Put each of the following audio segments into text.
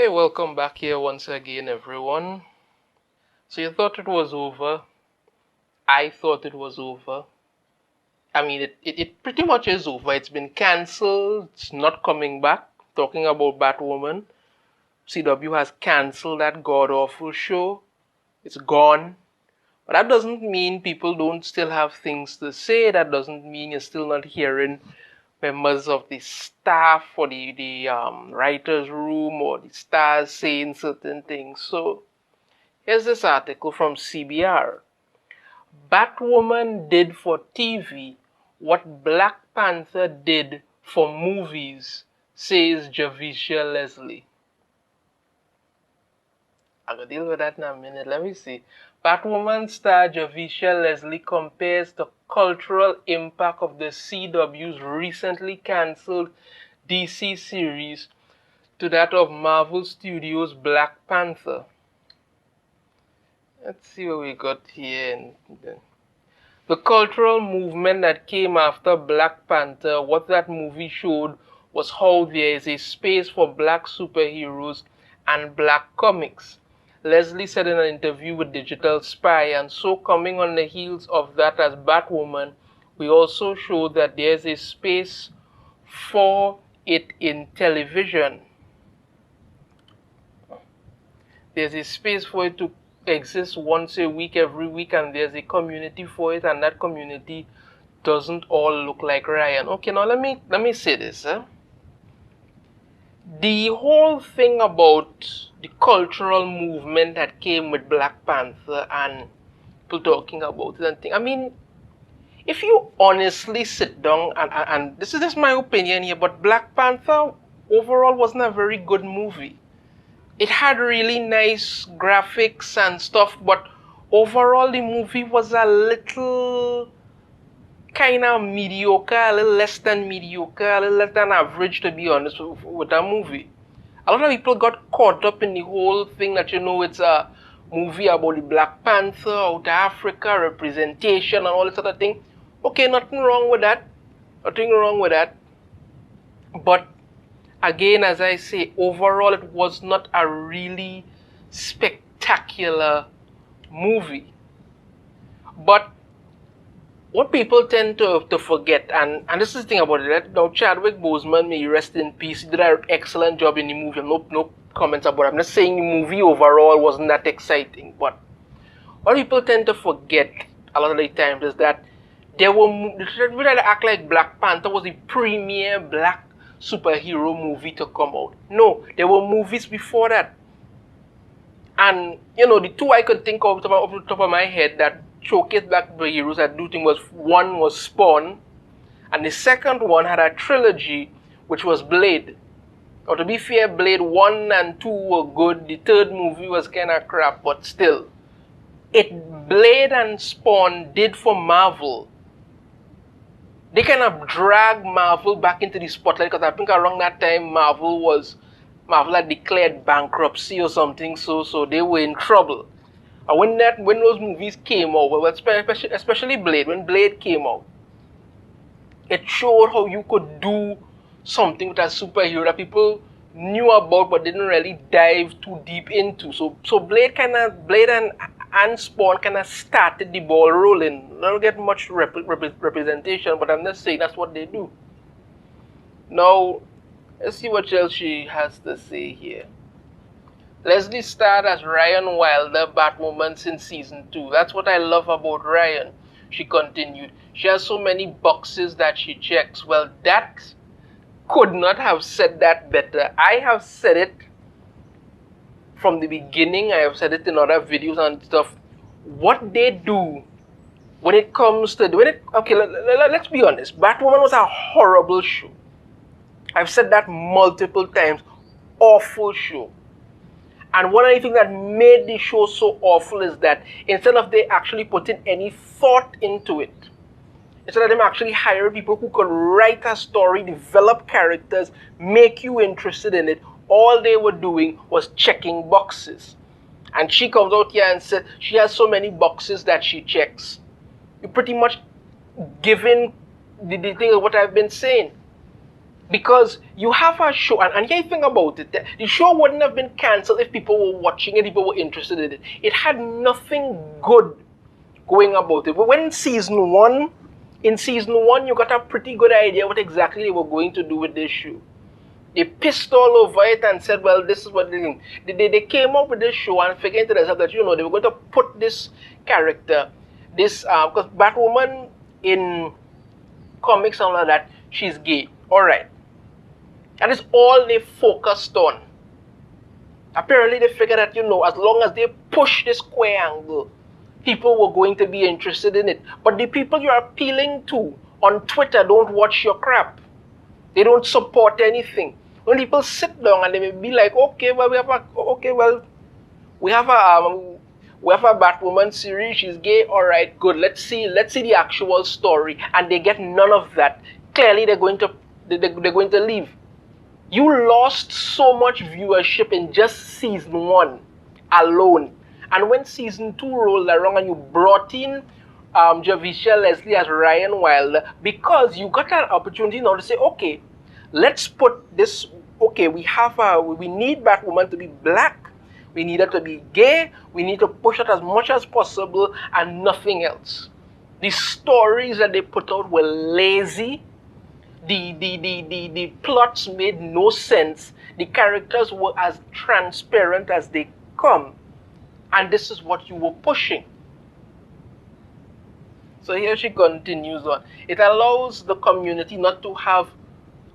Okay, welcome back here once again, everyone. So you thought it was over. I thought it was over. I mean, it pretty much is over. It's been cancelled. It's not coming back. Talking about Batwoman, CW has cancelled that god-awful show. It's gone. But that doesn't mean people don't still have things to say. That doesn't mean you're still not hearing members of the staff or the writer's room or the stars saying certain things. So here's this article from CBR. Batwoman did for TV what Black Panther did for movies, says Javicia Leslie. I will deal with that in a minute. Let me see. Batwoman star Javicia Leslie compares the cultural impact of the CW's recently cancelled DC series to that of Marvel Studios' Black Panther. Let's see what we got here. The cultural movement that came after Black Panther, what that movie showed was how there is a space for black superheroes and black comics. Leslie said in an interview with Digital Spy, and so coming on the heels of that as Batwoman, we also showed that there's a space for it in television. There's a space for it to exist once a week, every week, and there's a community for it, and that community doesn't all look like Ryan. Okay, now let me say this. The whole thing about the cultural movement that came with Black Panther and people talking about it and things. I mean, if you honestly sit down and this is just my opinion here, but Black Panther overall wasn't a very good movie. It had really nice graphics and stuff, but overall the movie was a little kind of mediocre, a little less than mediocre, a little less than average, to be honest, with that movie. A lot of people got caught up in the whole thing that, it's a movie about the Black Panther, out of Africa, representation and all this other thing. Okay, nothing wrong with that. Nothing wrong with that. But again, as I say, overall it was not a really spectacular movie. But what people tend to forget, and this is the thing about it, right? Now Chadwick Boseman, may he rest in peace, he did an excellent job in the movie. No comments about it. I'm just saying the movie overall wasn't that exciting. But what people tend to forget a lot of the times is that there were, they try to act like Black Panther was the premier black superhero movie to come out. No, there were movies before that. And, the two I could think of off the top of my head that showcased black superheroes that do things was, one was Spawn, and the second one had a trilogy, which was Blade. Now, to be fair, Blade 1 and 2 were good. The third movie was kind of crap, but still. Blade and Spawn did for Marvel. They kind of dragged Marvel back into the spotlight, because I think around that time Marvel had declared bankruptcy or something, so they were in trouble. And when those movies came out, well, especially Blade, when Blade came out, it showed how you could do something with a superhero that people knew about but didn't really dive too deep into. So Blade and Spawn kind of started the ball rolling. They don't get much representation, but I'm just saying that's what they do. Now, let's see what else she has to say here. Leslie starred as Ryan Wilder, Batwoman, since season 2. That's what I love about Ryan, she continued. She has so many boxes that she checks. Well, that could not have said that better. I have said it from the beginning. I have said it in other videos and stuff. What they do when it comes to okay, let's be honest. Batwoman was a horrible show. I've said that multiple times. Awful show. And one of the things that made the show so awful is that instead of they actually putting any thought into it, instead of them actually hiring people who could write a story, develop characters, make you interested in it, all they were doing was checking boxes. And she comes out here and says she has so many boxes that she checks. You're pretty much giving the thing of what I've been saying. Because you have a show, and yeah, think about it. The show wouldn't have been cancelled if people were watching it, people were interested in it. It had nothing good going about it. But when in season one, you got a pretty good idea what exactly they were going to do with this show. They pissed all over it and said, well, this is what they think. They came up with this show and figured to themselves that, they were going to put this character, because Batwoman in comics and all of that, she's gay. All right. That is all they focused on. Apparently, they figured that, as long as they push this square angle, people were going to be interested in it. But the people you're appealing to on Twitter don't watch your crap. They don't support anything. When people sit down and they may be like, okay, well, we have a Batwoman series. She's gay. All right, good. Let's see the actual story. And they get none of that. Clearly, they're going to leave. You lost so much viewership in just season one alone. And when season two rolled around and you brought in Javicia Leslie as Ryan Wilder, because you got an opportunity now to say, okay, let's put this, okay, we need Batwoman to be black, we need her to be gay, we need to push it as much as possible and nothing else. The stories that they put out were lazy. The plots made no sense. The characters were as transparent as they come. And this is what you were pushing. So here she continues on. It allows the community not to have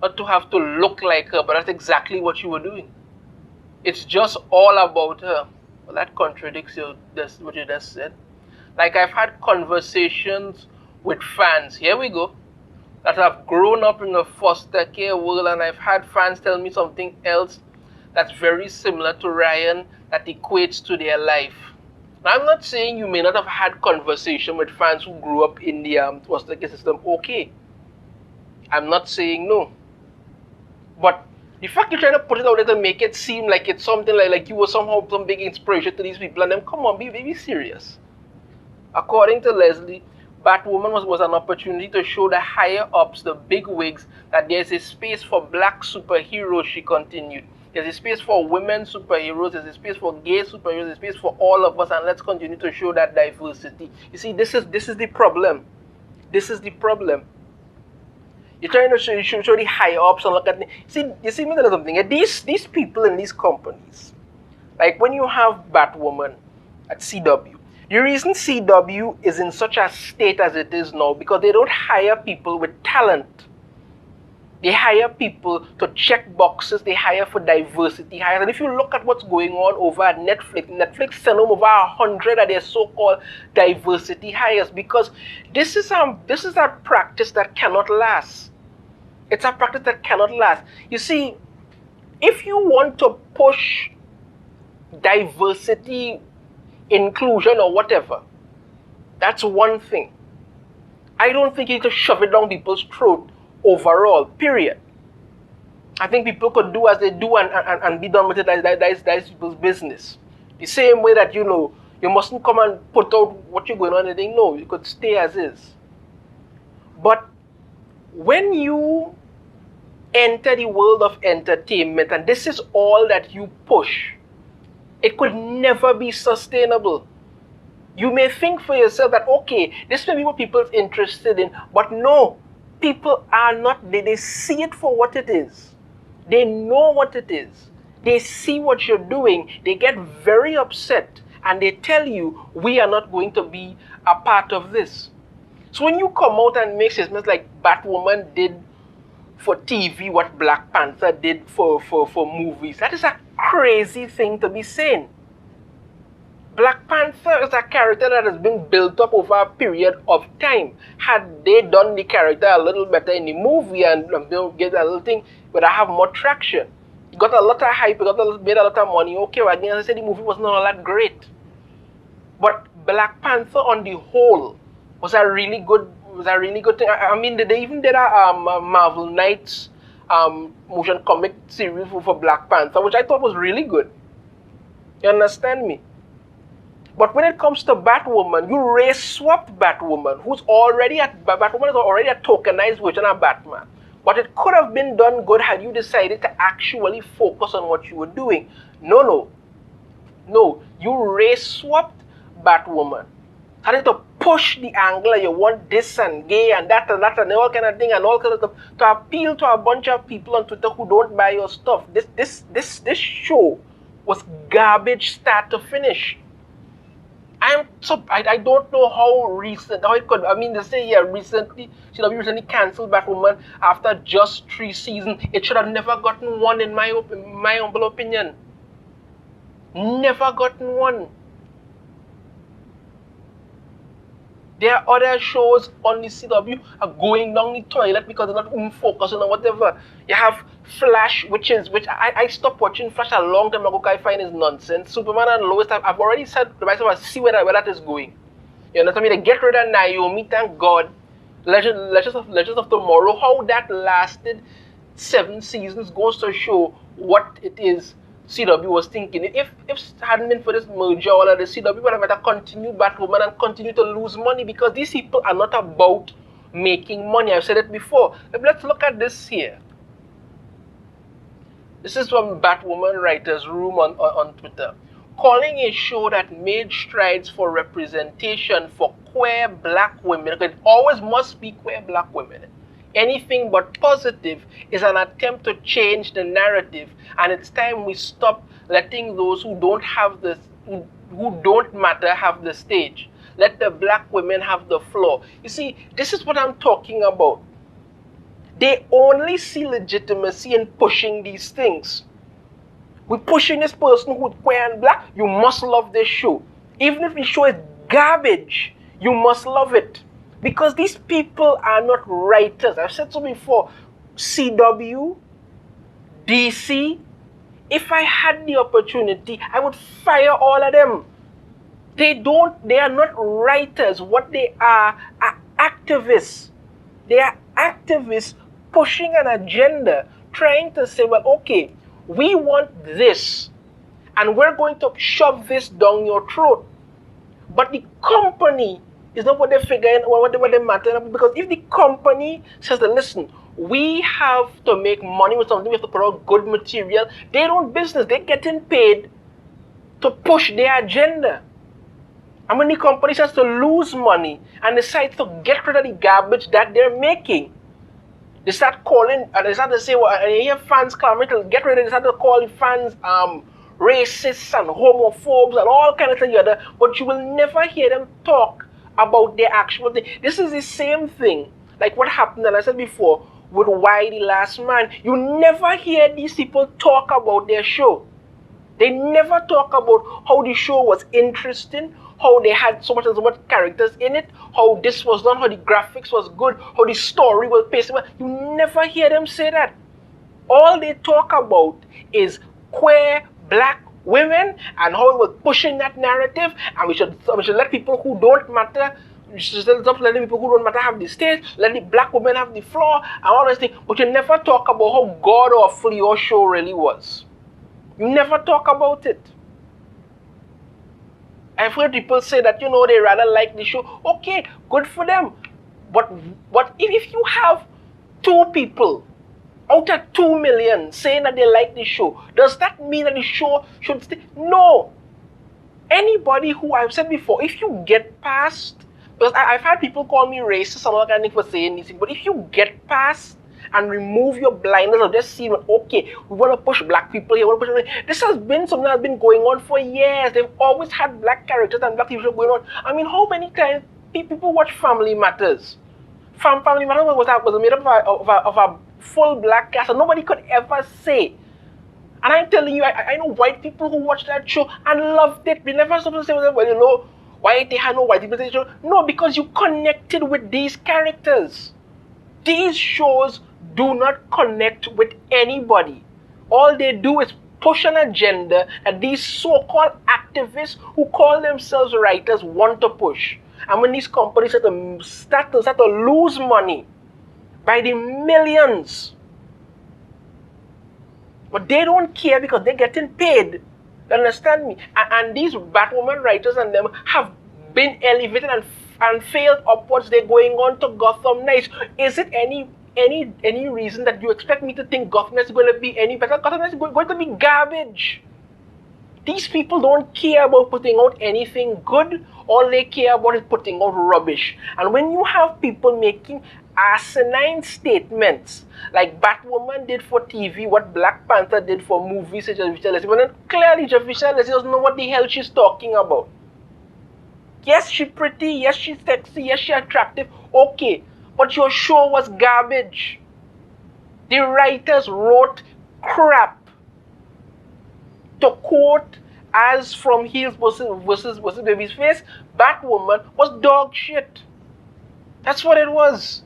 to look like her, but that's exactly what you were doing. It's just all about her. Well, that contradicts what you just said. Like, I've had conversations with fans. Here we go. That have grown up in the foster care world, and I've had fans tell me something else that's very similar to Ryan that equates to their life. Now, I'm not saying you may not have had conversation with fans who grew up in the foster care system. Okay. I'm not saying no. But the fact you're trying to put it out there to make it seem like it's something like you were somehow some big inspiration to these people, and then come on, be serious. According to Leslie, Batwoman was an opportunity to show the higher ups, the big wigs, that there's a space for black superheroes, she continued. There's a space for women superheroes, there's a space for gay superheroes, there's a space for all of us, and let's continue to show that diversity. You see, this is the problem. This is the problem. You're trying to show the higher ups and look at you see me tell you something. These people in these companies, like when you have Batwoman at CW, the reason CW is in such a state as it is now because they don't hire people with talent. They hire people to check boxes. They hire for diversity hires. And if you look at what's going on over at Netflix sent them over 100 of their so-called diversity hires because this is a practice that cannot last. It's a practice that cannot last. You see, if you want to push diversity, inclusion or whatever, that's one thing. I don't think you need to shove it down people's throat overall, period. I think people could do as they do and be done with it. That's people's business. The same way that, you mustn't come and put out what you're going on and think, no, you could stay as is. But when you enter the world of entertainment and this is all that you push, it could never be sustainable. You may think for yourself that, okay, this may be what people are interested in, but no, people are not. They see it for what it is. They know what it is. They see what you're doing. They get very upset and they tell you, we are not going to be a part of this. So when you come out and make statements like Batwoman did for TV what Black Panther did for movies, that is a crazy thing to be saying. Black Panther is a character that has been built up over a period of time. Had they done the character a little better in the movie and get a little thing, would I have more traction? It got a lot of hype, made a lot of money. Okay, well, again, as I said, the movie was not all that great. But Black Panther on the whole was a really good thing. I mean, they even did a Marvel Knights motion comic series for Black Panther, which I thought was really good. You understand me? But when it comes to Batwoman, you race swapped Batwoman, Batwoman is already a tokenized version of Batman. But it could have been done good had you decided to actually focus on what you were doing. No. You race swapped Batwoman. Started to push the angle, you want this and gay and that and all kind of thing and all kind of stuff to appeal to a bunch of people on Twitter who don't buy your stuff. This show was garbage start to finish. I don't know how it could. I mean, they say recently recently cancelled Batwoman after just 3 seasons. It should have never gotten one in my humble opinion. Never gotten one. There are other shows on the CW are going down the toilet because they're not focusing on whatever. You have Flash, which I stopped watching Flash a long time ago because I find it's nonsense. Superman and Lois, I've already said to myself, I see where that is going. You understand me? They get rid of Naomi, thank God. Legends of Tomorrow, how that lasted 7 seasons goes to show what it is CW was thinking. If it hadn't been for this merger, all of the CW would have had to continue Batwoman and continue to lose money because these people are not about making money. I've said it before. Let's look at this here. This is from Batwoman Writers Room on Twitter. Calling a show that made strides for representation for queer black women, because it always must be queer black women, anything but positive is an attempt to change the narrative, and it's time we stop letting those who don't have this, who don't matter, have the stage. Let the black women have the floor. You see, this is what I'm talking about. They only see legitimacy in pushing these things. We're pushing this person who's queer and black. You must love this show. Even if the show is garbage, you must love it. Because these people are not writers. I've said so before. CW, DC, if I had the opportunity, I would fire all of them. They are not writers. What they are activists. They are activists pushing an agenda, trying to say, well, okay, we want this, and we're going to shove this down your throat. But the company is not what they figure in, what they matter, because if the company says that, listen, we have to make money with something, we have to put out good material, they don't business, they're getting paid to push their agenda. And when the company starts to lose money and decides to get rid of the garbage that they're making, they start calling, and they start to say, well, and you hear fans clamoring to get rid of it, they start to call the fans racists and homophobes and all kind of things, but you will never hear them talk about their actual thing. This is the same thing, like what happened, and I said before, with Why the Last Man. You never hear these people talk about their show. They never talk about how the show was interesting, how they had so much characters in it, how this was done, how the graphics was good, how the story was paced. You never hear them say that. All they talk about is queer black women and how it was pushing that narrative, and we should let people who don't matter, we should stop letting people who don't matter have the stage, let the black women have the floor, and all those things. But you never talk about how god awful your show really was. You never talk about it. I've heard people say that, they rather like the show. Okay, good for them. But if you have 2 people out of 2 million saying that they like the show, does that mean that the show should stay? No. Anybody who, I've said before, if you get past, because I've had people call me racist and all kind of thing for saying this, but if you get past and remove your blindness of just seeing, okay, we want to push black people here, this has been something that's been going on for years. They've always had black characters and black people going on. I mean, how many times people watch Family Matters? Family Matters was made up of a full black cast, and nobody could ever say. And I'm telling you, I know white people who watched that show and loved it. We never stopped to say, well, why they had no white people? No, because you connected with these characters. These shows do not connect with anybody. All they do is push an agenda that these so-called activists who call themselves writers want to push. And when these companies start to lose money by the millions, but they don't care because they're getting paid. You understand me? And these Batwoman writers and them have been elevated and failed upwards. They're going on to Gotham Knights. Is it any any reason that you expect me to think Gotham is going to be any better. Gotham is going to be garbage. These people don't care about putting out anything good. All they care about is putting out rubbish. And when you have people making asinine statements like Batwoman did for TV, what Black Panther did for movies such as Javicia Leslie, well, clearly Javicia Leslie doesn't know what the hell she's talking about. Yes, she's pretty. Yes, she's sexy. Yes, she's attractive. Okay, but your show was garbage. The writers wrote crap. To quote as from Heels versus Babyface, Batwoman was dog shit. That's what it was.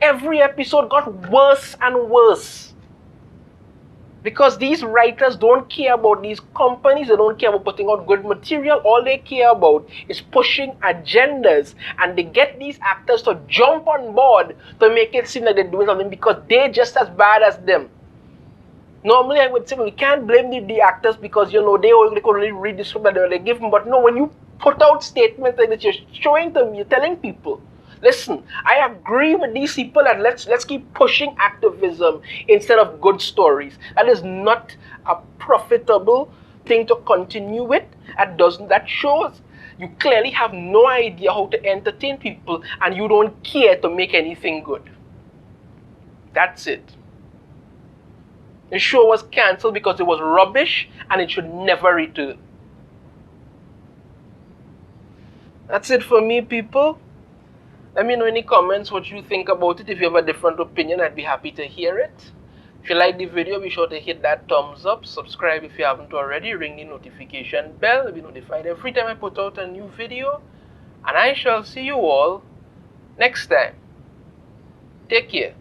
Every episode got worse and worse. Because these writers don't care about these companies, they don't care about putting out good material. All they care about is pushing agendas, and they get these actors to jump on board to make it seem like they're doing something because they're just as bad as them. Normally, I would say we can't blame the actors because, you know, they could only read the script that they give them. But no, when you put out statements like that, you're showing them, you're telling people, listen, I agree with these people and let's keep pushing activism instead of good stories. That is not a profitable thing to continue with. That shows you clearly have no idea how to entertain people and you don't care to make anything good. That's it. The show was cancelled because it was rubbish and it should never return. That's it for me, people. Let me know in the comments what you think about it. If you have a different opinion, I'd be happy to hear it. If you like the video, be sure to hit that thumbs up. Subscribe if you haven't already. Ring the notification bell to be notified every time I put out a new video. And I shall see you all next time. Take care.